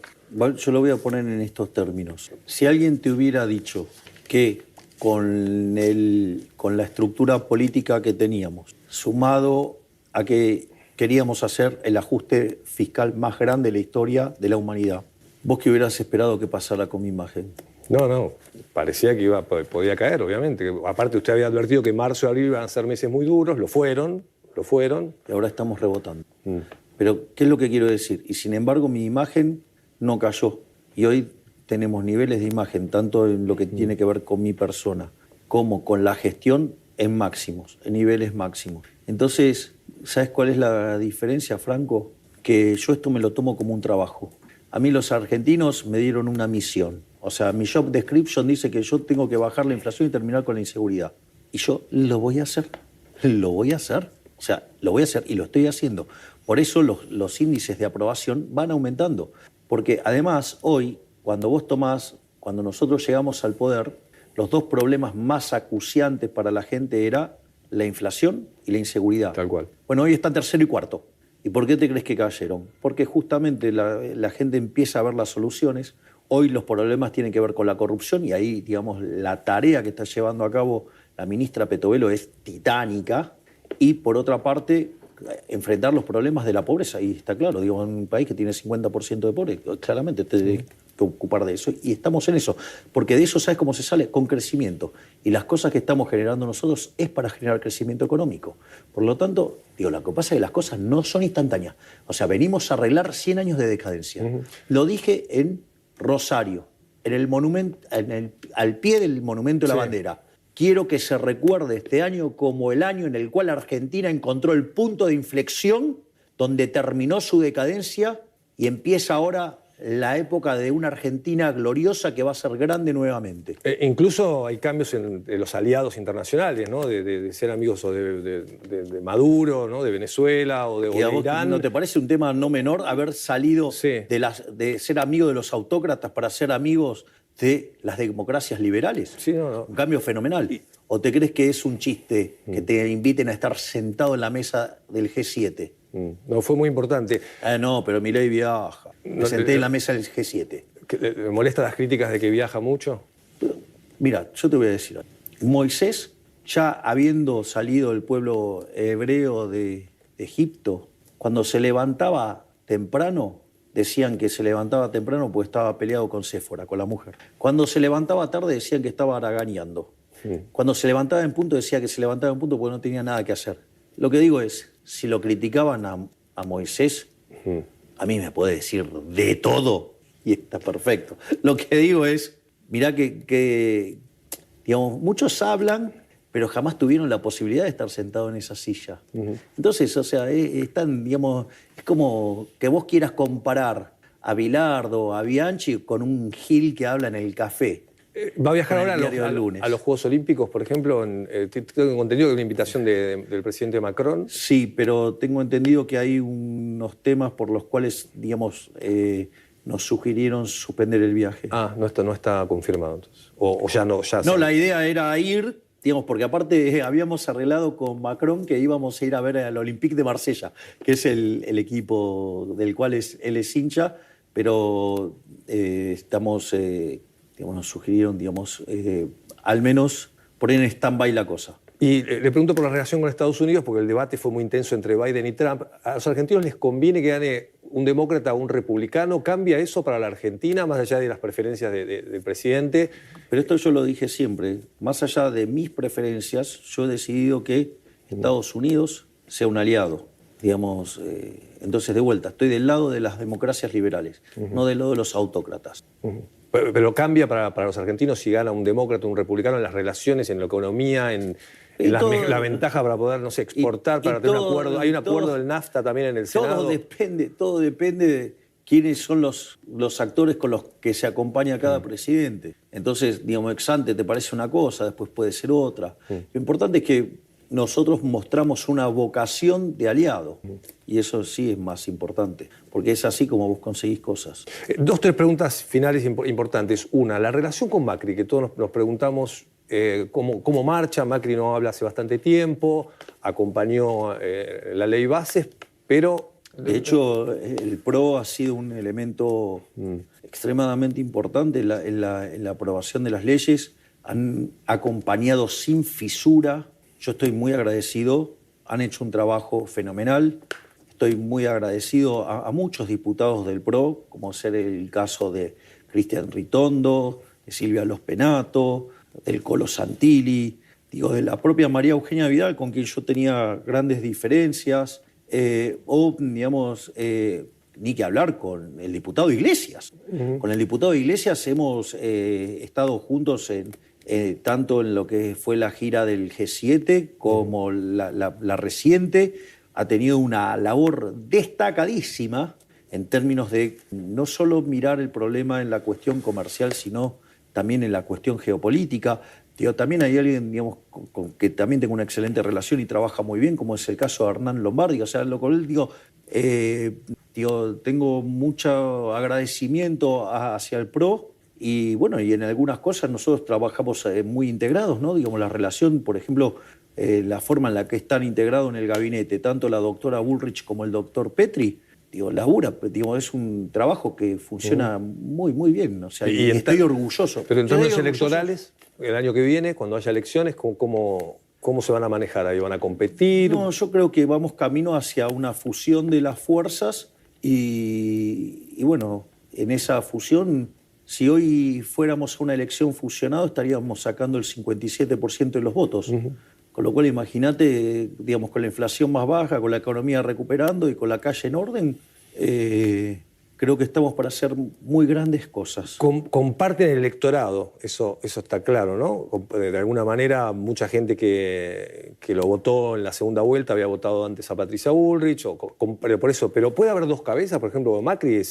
Yo lo voy a poner en estos términos. Si alguien te hubiera dicho que con la estructura política que teníamos, sumado a que queríamos hacer el ajuste fiscal más grande de la historia de la humanidad, ¿vos qué hubieras esperado que pasara con mi imagen? No, parecía que podía caer, obviamente. Aparte usted había advertido que marzo y abril iban a ser meses muy duros, lo fueron. Y ahora estamos rebotando. Pero, ¿qué es lo que quiero decir? Y sin embargo, mi imagen no cayó. Y hoy tenemos niveles de imagen, tanto en lo que tiene que ver con mi persona, como con la gestión, en máximos, en niveles máximos. Entonces, ¿sabes cuál es la diferencia, Franco? Que yo esto me lo tomo como un trabajo. A mí los argentinos me dieron una misión. O sea, mi job description dice que yo tengo que bajar la inflación y terminar con la inseguridad. Y yo lo voy a hacer. Lo voy a hacer. O sea, lo voy a hacer y lo estoy haciendo. Por eso los índices de aprobación van aumentando. Porque además, hoy, cuando nosotros llegamos al poder, los dos problemas más acuciantes para la gente era la inflación y la inseguridad. Tal cual. Bueno, hoy están tercero y cuarto. ¿Y por qué te crees que cayeron? Porque justamente la gente empieza a ver las soluciones. Hoy los problemas tienen que ver con la corrupción y ahí, digamos, la tarea que está llevando a cabo la ministra Petovelo es titánica. Y por otra parte, enfrentar los problemas de la pobreza. Y está claro, digo, en un país que tiene 50% de pobres, claramente te debe que ocupar de eso. Y estamos en eso. Porque de eso, ¿sabes cómo se sale? Con crecimiento. Y las cosas que estamos generando nosotros es para generar crecimiento económico. Por lo tanto, digo, lo que pasa es que las cosas no son instantáneas. O sea, venimos a arreglar 100 años de decadencia. Lo dije en Rosario, en el monumento, al pie del Monumento de la Bandera. Quiero que se recuerde este año como el año en el cual Argentina encontró el punto de inflexión donde terminó su decadencia y empieza ahora la época de una Argentina gloriosa que va a ser grande nuevamente. Incluso hay cambios en los aliados internacionales, ¿no? De ser amigos o de Maduro, ¿no? De Venezuela o de Irán. ¿No te parece un tema no menor haber salido de ser amigo de los autócratas para ser amigos de las democracias liberales? Sí, no. Un cambio fenomenal. ¿O te crees que es un chiste que te inviten a estar sentado en la mesa del G7? No, fue muy importante. No, pero Milei viaja. Me senté en la mesa del G7. ¿Le molestan las críticas de que viaja mucho? Mira, yo te voy a decir algo. Moisés, ya habiendo salido el pueblo hebreo de Egipto, cuando se levantaba temprano, decían que se levantaba temprano porque estaba peleado con Séfora, con la mujer. Cuando se levantaba tarde decían que estaba haraganeando. Cuando se levantaba en punto decía que se levantaba en punto porque no tenía nada que hacer. Lo que digo es, si lo criticaban a Moisés, a mí me puede decir de todo y está perfecto. Lo que digo es, mirá que digamos, muchos hablan, pero jamás tuvieron la posibilidad de estar sentado en esa silla. Entonces, o sea, es como que vos quieras comparar a Bilardo, a Bianchi con un Gil que habla en el café. ¿Va a viajar ahora a los Juegos Olímpicos, por ejemplo? Tengo entendido que hay una invitación del presidente Macron. Sí, pero tengo entendido que hay unos temas por los cuales, digamos, nos sugirieron suspender el viaje. No está confirmado entonces. O ya no. No, la idea era ir, digamos, porque aparte habíamos arreglado con Macron que íbamos a ir a ver al Olympique de Marsella, que es el equipo del cual él es hincha, pero estamos, digamos, nos sugirieron, digamos, al menos poner en stand-by la cosa. Y le pregunto por la relación con Estados Unidos, porque el debate fue muy intenso entre Biden y Trump. ¿A los argentinos les conviene que gane un demócrata o un republicano? ¿Cambia eso para la Argentina, más allá de las preferencias del presidente? Pero esto yo lo dije siempre. Más allá de mis preferencias, yo he decidido que Estados Unidos sea un aliado. Digamos, entonces, de vuelta, estoy del lado de las democracias liberales, no del lado de los autócratas. Pero cambia para los argentinos si gana un demócrata o un republicano en las relaciones, en la economía, en la ventaja para poder, no sé, exportar, para tener un acuerdo. Hay un acuerdo del NAFTA también en el Senado. Todo depende de quiénes son los actores con los que se acompaña cada presidente. Entonces, digamos, ex ante te parece una cosa, después puede ser otra. Lo importante es que nosotros mostramos una vocación de aliado. Y eso sí es más importante, porque es así como vos conseguís cosas. 2, 3 preguntas finales importantes. Una, la relación con Macri, que todos nos preguntamos cómo marcha. Macri no habla hace bastante tiempo, acompañó la ley Bases, pero... De hecho, el PRO ha sido un elemento extremadamente importante en la aprobación de las leyes. Han acompañado sin fisura. Yo estoy muy agradecido, han hecho un trabajo fenomenal. Estoy muy agradecido a muchos diputados del PRO, como ser el caso de Cristian Ritondo, de Silvia Los Penato, del Colo Santilli, de la propia María Eugenia Vidal, con quien yo tenía grandes diferencias, o, digamos, ni que hablar con el diputado Iglesias. Con el diputado Iglesias hemos estado juntos tanto en lo que fue la gira del G7 como la reciente. Ha tenido una labor destacadísima en términos de no solo mirar el problema en la cuestión comercial, sino también en la cuestión geopolítica. También hay alguien, digamos, con que también tengo una excelente relación y trabaja muy bien, como es el caso de Hernán Lombardi. O sea, lo con él, tengo mucho agradecimiento hacia el PRO. Y bueno, y en algunas cosas nosotros trabajamos muy integrados, ¿no? Digamos, la relación, por ejemplo, la forma en la que están integrados en el gabinete, tanto la doctora Bullrich como el doctor Petri, labura, es un trabajo que funciona muy, muy bien. O sea, y estoy orgulloso. Pero en términos electorales, el año que viene, cuando haya elecciones, ¿cómo se van a manejar ahí? ¿Van a competir? No, yo creo que vamos camino hacia una fusión de las fuerzas y bueno, en esa fusión... Si hoy fuéramos a una elección fusionada, estaríamos sacando el 57% de los votos. Con lo cual, imagínate, digamos, con la inflación más baja, con la economía recuperando y con la calle en orden, creo que estamos para hacer muy grandes cosas. Comparten el electorado, eso está claro, ¿no? De alguna manera, mucha gente que lo votó en la segunda vuelta había votado antes a Patricia Bullrich, pero puede haber dos cabezas. Por ejemplo, Macri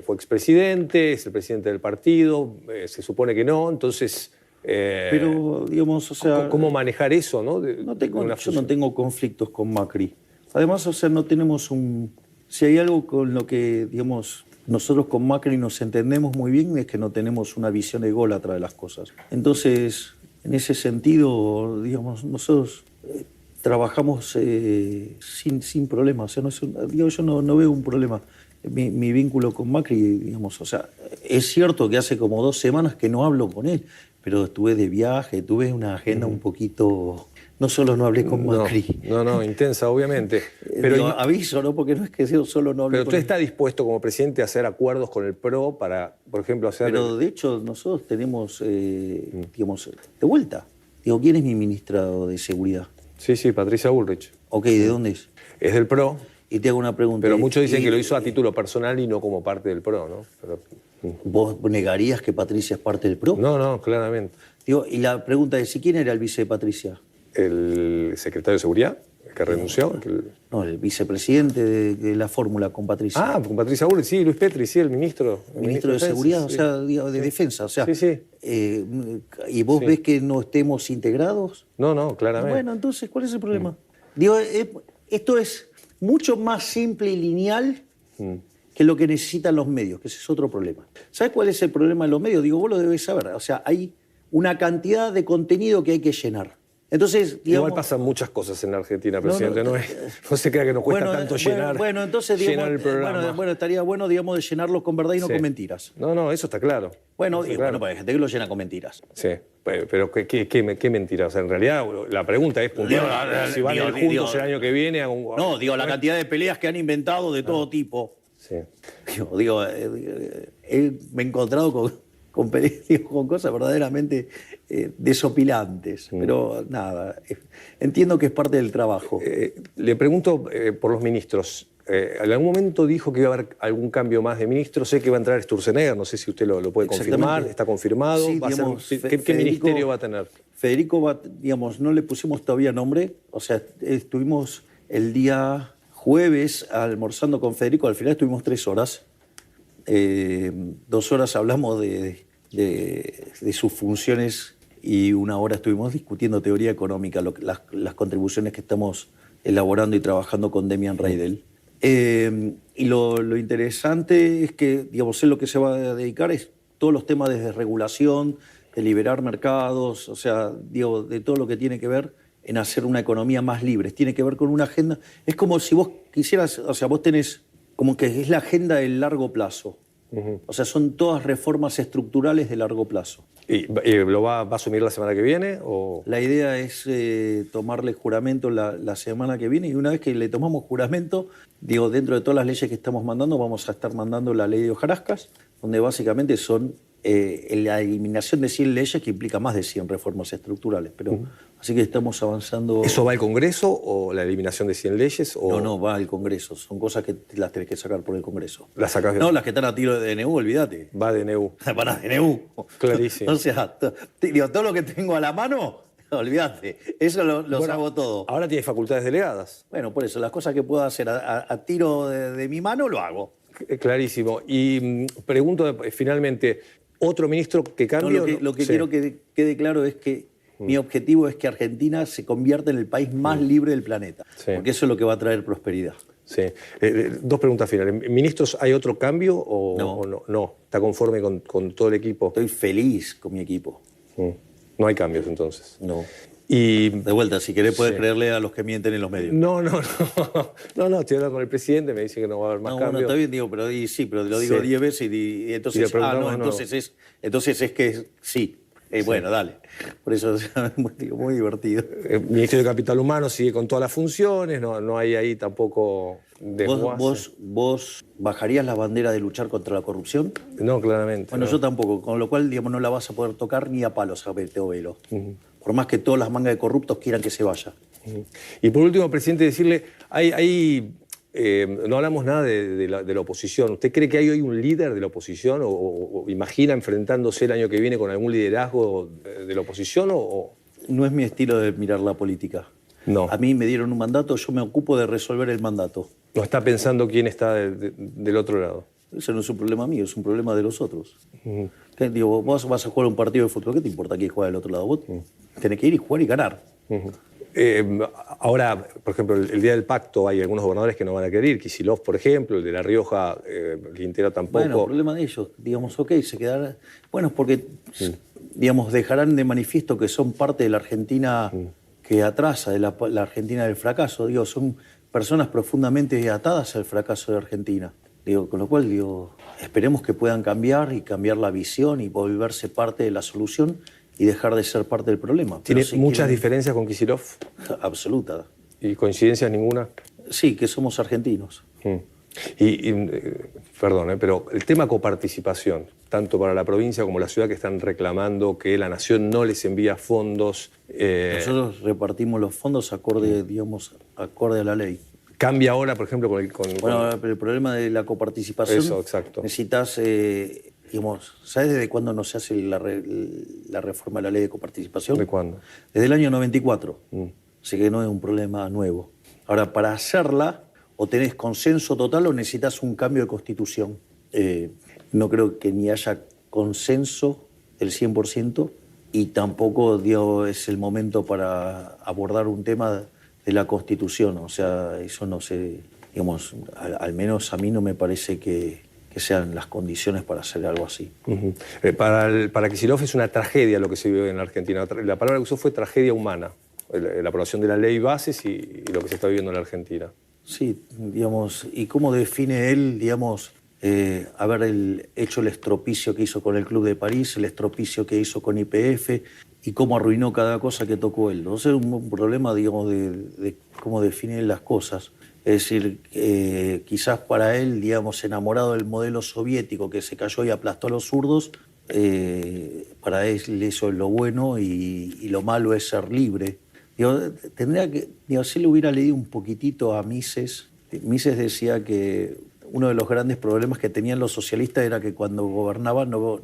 fue expresidente, es el presidente del partido, se supone que no, entonces... pero, digamos, o sea... ¿Cómo manejar eso, no? Yo no tengo conflictos con Macri. Además, o sea, no tenemos un... Si hay algo con lo que, digamos... Nosotros con Macri nos entendemos muy bien, es que no tenemos una visión ególatra de las cosas. Entonces, en ese sentido, digamos, nosotros trabajamos sin problemas. O sea, yo no veo un problema. Mi vínculo con Macri, digamos, o sea, es cierto que hace como 2 semanas que no hablo con él, pero estuve de viaje, tuve una agenda un poquito... No solo no hablé con Macri. No, intensa, obviamente. Pero aviso, ¿no? Porque no es que yo solo no hablé pero usted está dispuesto como presidente a hacer acuerdos con el PRO para, por ejemplo, hacer... Pero de hecho nosotros tenemos, digamos, de vuelta. ¿Quién es mi ministra de Seguridad? Sí, Patricia Bullrich. Ok, ¿de dónde es? Es del PRO. Y te hago una pregunta. Pero muchos dicen que lo hizo a título personal y no como parte del PRO, ¿no? ¿Vos negarías que Patricia es parte del PRO? No, claramente. Y la pregunta es, ¿quién era el vice de Patricia? El secretario de Seguridad, el que renunció. No, el vicepresidente de la fórmula con Patricia. Con Patricia Bullrich, sí, Luis Petri, sí, el ministro. El ministro de Seguridad, sí. O sea, de Defensa, o sea. Sí. ¿Y vos ves que no estemos integrados? No, claramente. Bueno, entonces, ¿cuál es el problema? Esto es mucho más simple y lineal que lo que necesitan los medios, que ese es otro problema. ¿Sabes cuál es el problema de los medios? Vos lo debes saber. O sea, hay una cantidad de contenido que hay que llenar. Entonces, digamos, Igual pasan muchas cosas en la Argentina, presidente. No se crea que nos cuesta tanto llenar, entonces, digamos, llenar el programa. bueno, estaría bueno, digamos, de llenarlo con verdad y no con mentiras. No, eso está claro. Bueno, está claro. Porque hay gente que lo llena con mentiras. Sí, pero ¿qué mentira? O sea, en realidad la pregunta es puntual. Si van a ir juntos el año que viene... No, digo, la cantidad de peleas que han inventado de todo tipo. Sí. Me he encontrado con peleas, con cosas verdaderamente desopilantes. Pero nada, entiendo que es parte del trabajo. Le pregunto por los ministros. En algún momento dijo que iba a haber algún cambio más de ministro. Sé que va a entrar Sturzenegger, no sé si usted lo puede confirmar. ¿Está confirmado? Sí, digamos, ¿Qué ministerio va a tener? Federico no le pusimos todavía nombre. O sea, estuvimos el día jueves almorzando con Federico. Al final estuvimos 3 horas. 2 horas hablamos de sus funciones y 1 hora estuvimos discutiendo teoría económica, las contribuciones que estamos elaborando y trabajando con Demian Reidel. Y lo interesante es que, digamos, él lo que se va a dedicar es todos los temas de desregulación, de liberar mercados, o sea, digo, de todo lo que tiene que ver en hacer una economía más libre. Tiene que ver con una agenda. Es como si vos quisieras, o sea, vos tenés como que es la agenda del largo plazo. O sea, son todas reformas estructurales de largo plazo. ¿Y lo va a asumir la semana que viene? ¿O? La idea es tomarle juramento la semana que viene, y una vez que le tomamos juramento, digo, dentro de todas las leyes que estamos mandando, vamos a estar mandando la ley de hojarascas, donde básicamente son la eliminación de 100 leyes que implica más de 100 reformas estructurales. Pero, así que estamos avanzando. ¿Eso va al Congreso o la eliminación de 100 leyes? O... No, va al Congreso. Son cosas que las tenés que sacar por el Congreso. ¿Las sacás? No, las que están a tiro de DNU, olvídate. Va de DNU. Para DNU. Clarísimo. O sea, digo, todo lo que tengo a la mano, olvídate. Eso lo hago todo. Ahora tiene facultades delegadas. Bueno, por eso, las cosas que puedo hacer a tiro de mi mano, lo hago. Clarísimo. Y pregunto finalmente, ¿otro ministro que cambie? No, lo que quiero que quede claro es que mi objetivo es que Argentina se convierta en el país más libre del planeta. Sí. Porque eso es lo que va a traer prosperidad. Sí. 2 preguntas finales. ¿Ministros, hay otro cambio o no? No. ¿Está conforme con todo el equipo? Estoy feliz con mi equipo. No hay cambios entonces. No. Y de vuelta, si querés puedes creerle a los que mienten en los medios. No, estoy hablando con el presidente, me dice que no va a haber más cambios. Bueno, está bien, digo, pero pero lo digo 10 veces y entonces, entonces es que sí. Bueno, dale. Por eso es muy divertido. El Ministerio de Capital Humano sigue con todas las funciones, no hay ahí tampoco desguace. ¿Vos bajarías la bandera de luchar contra la corrupción? No, claramente. Bueno, yo tampoco, con lo cual, digamos, no la vas a poder tocar ni a palos a Teo Velo. Por más que todas las mangas de corruptos quieran que se vaya. Y por último, presidente, decirle, no hablamos nada de la oposición. ¿Usted cree que hay hoy un líder de la oposición o imagina enfrentándose el año que viene con algún liderazgo de la oposición? No es mi estilo de mirar la política. No. A mí me dieron un mandato, yo me ocupo de resolver el mandato. ¿No está pensando quién está del otro lado? Eso no es un problema mío, es un problema de los otros. Digo, vos vas a jugar un partido de fútbol, ¿qué te importa quién juega del otro lado? Vos tenés que ir y jugar y ganar. Ahora, por ejemplo, el día del pacto hay algunos gobernadores que no van a querer ir. Kicillof, por ejemplo, el de La Rioja, Quintero tampoco. Bueno, el problema de ellos, digamos, se quedarán. Bueno, es porque, digamos, dejarán de manifiesto que son parte de la Argentina que atrasa, de la Argentina del fracaso. Digo, son personas profundamente atadas al fracaso de Argentina. Digo, con lo cual, esperemos que puedan cambiar y cambiar la visión y volverse parte de la solución y dejar de ser parte del problema. ¿Tiene muchas diferencias con Kicillof? Absoluta. ¿Y coincidencias ninguna? Sí, que somos argentinos. Perdón, pero el tema coparticipación, tanto para la provincia como la ciudad que están reclamando que la nación no les envía fondos. Nosotros repartimos los fondos acorde a la ley. ¿Cambia ahora, por ejemplo, Bueno, pero el problema de la coparticipación... Eso, exacto. Necesitas, ¿sabes desde cuándo no se hace la reforma de la ley de coparticipación? ¿De cuándo? Desde el año 94. Así que no es un problema nuevo. Ahora, para hacerla, o tenés consenso total o necesitas un cambio de constitución. No creo que ni haya consenso del 100% y tampoco es el momento para abordar un tema de la Constitución. O sea, eso no sé, al menos a mí no me parece que sean las condiciones para hacer algo así. Para Kicillof es una tragedia lo que se vive en la Argentina. La palabra que usó fue tragedia humana. la aprobación de la ley bases y lo que se está viviendo en la Argentina. Sí, digamos, ¿y cómo define él, digamos, haber hecho el estropicio que hizo con el Club de París, el estropicio que hizo con YPF y cómo arruinó cada cosa que tocó él? ¿No? Es un problema, digamos, de cómo define él las cosas. Es decir, quizás para él, digamos, enamorado del modelo soviético que se cayó y aplastó a los zurdos, para él eso es lo bueno y lo malo es ser libre. Tendría que, si le hubiera leído un poquitito a Mises. Mises decía que uno de los grandes problemas que tenían los socialistas era que cuando gobernaban no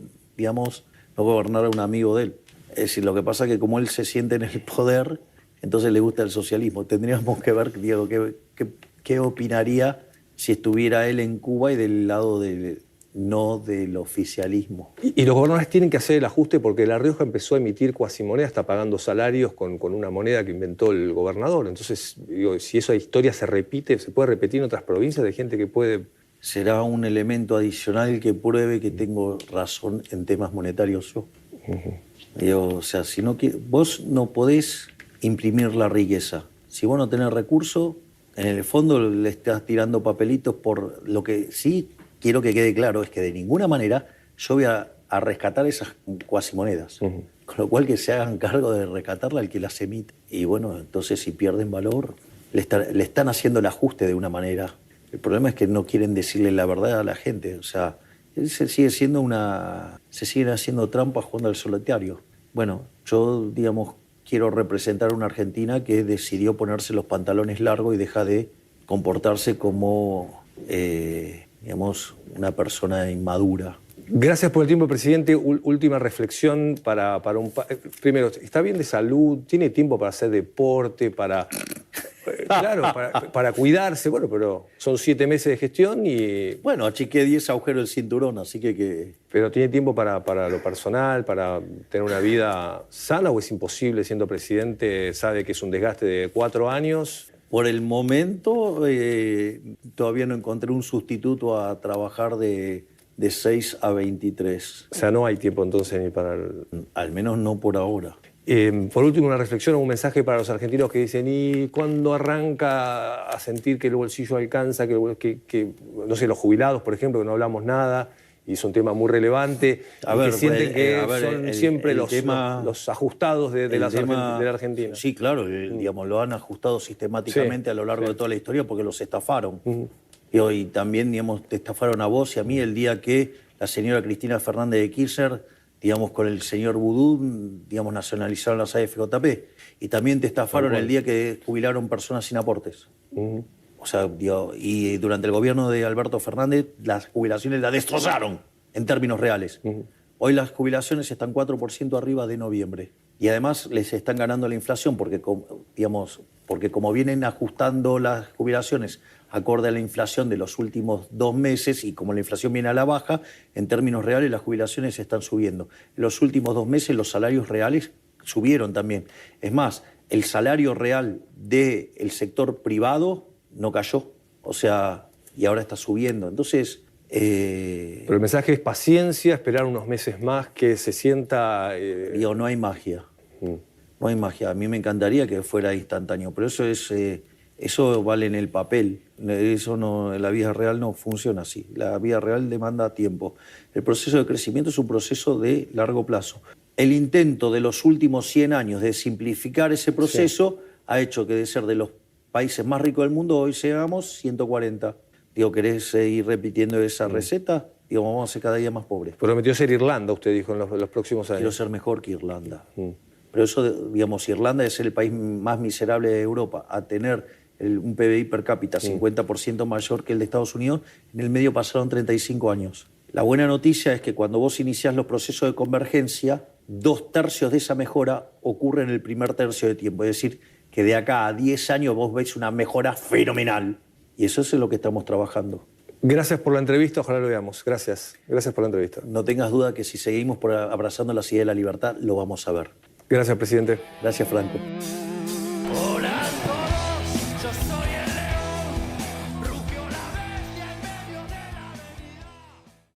gobernara un amigo de él. Es decir, lo que pasa es que como él se siente en el poder, entonces le gusta el socialismo. Tendríamos que ver, Diego, qué opinaría si estuviera él en Cuba y del lado no del oficialismo. Y los gobernadores tienen que hacer el ajuste porque La Rioja empezó a emitir cuasimoneda, está pagando salarios con una moneda que inventó el gobernador. Entonces, digo, si esa historia se repite, se puede repetir en otras provincias de gente que puede... Será un elemento adicional que pruebe que tengo razón en temas monetarios yo. Digo, o sea, si no, vos no podés imprimir la riqueza. Si vos no tenés recursos, en el fondo le estás tirando papelitos por lo que sí quiero que quede claro es que de ninguna manera yo voy a rescatar esas cuasimonedas. Con lo cual que se hagan cargo de rescatarla el que las emite. Y bueno, entonces si pierden valor, le están haciendo el ajuste de una manera. El problema es que no quieren decirle la verdad a la gente. O sea, se siguen haciendo trampas jugando al solitario. Bueno, yo, digamos, quiero representar a una Argentina que decidió ponerse los pantalones largos y deja de comportarse como, digamos, una persona inmadura. Gracias por el tiempo, presidente. Última reflexión para primero, ¿está bien de salud? ¿Tiene tiempo para hacer deporte? Claro, para cuidarse. Bueno, pero son 7 meses de gestión y... Bueno, achiqué 10 agujeros del cinturón, así que... ¿Pero tiene tiempo para lo personal, para tener una vida sana o es imposible siendo presidente? ¿Sabe que es un desgaste de 4 años? Por el momento todavía no encontré un sustituto a trabajar de 6 a 23. O sea, no hay tiempo entonces ni para... Al menos no por ahora. Por último, una reflexión o un mensaje para los argentinos que dicen ¿y cuándo arranca a sentir que el bolsillo alcanza? Que no sé, los jubilados, por ejemplo, que no hablamos nada y es un tema muy relevante, que sienten que son siempre los ajustados de la Argentina. Sí, claro, digamos, lo han ajustado sistemáticamente a lo largo de toda la historia porque los estafaron. Y también, digamos, te estafaron a vos y a mí el día que la señora Cristina Fernández de Kirchner, digamos, con el señor Vudú, digamos, nacionalizaron las AFJP. Y también te estafaron el día que jubilaron personas sin aportes. O sea, y durante el gobierno de Alberto Fernández, las jubilaciones las destrozaron en términos reales. Hoy las jubilaciones están 4% arriba de noviembre. Y además les están ganando la inflación porque como vienen ajustando las jubilaciones acorde a la inflación de los últimos 2 meses y como la inflación viene a la baja, en términos reales las jubilaciones están subiendo. En los últimos 2 meses los salarios reales subieron también. Es más, el salario real del sector privado no cayó, o sea, y ahora está subiendo. Entonces... Pero el mensaje es paciencia, esperar unos meses más, que se sienta... no hay magia. No hay magia. A mí me encantaría que fuera instantáneo, pero eso vale en el papel. Eso no, en la vida real no funciona así. La vida real demanda tiempo. El proceso de crecimiento es un proceso de largo plazo. El intento de los últimos 100 años de simplificar ese proceso ha hecho que de ser de los países más ricos del mundo hoy seamos 140. ¿Querés ir repitiendo esa receta? Vamos a ser cada día más pobres. Prometió ser Irlanda, usted dijo, en los próximos años. Quiero ser mejor que Irlanda. Pero eso, Irlanda es el país más miserable de Europa. A tener un PBI per cápita 50% mayor que el de Estados Unidos, en el medio pasaron 35 años. La buena noticia es que cuando vos iniciás los procesos de convergencia, 2/3 de esa mejora ocurre en el primer tercio de tiempo. Es decir, que de acá a 10 años vos veis una mejora fenomenal. Y eso es en lo que estamos trabajando. Gracias por la entrevista, ojalá lo veamos. Gracias por la entrevista. No tengas duda que si seguimos abrazando la idea de la libertad, lo vamos a ver. Gracias, presidente. Gracias, Franco.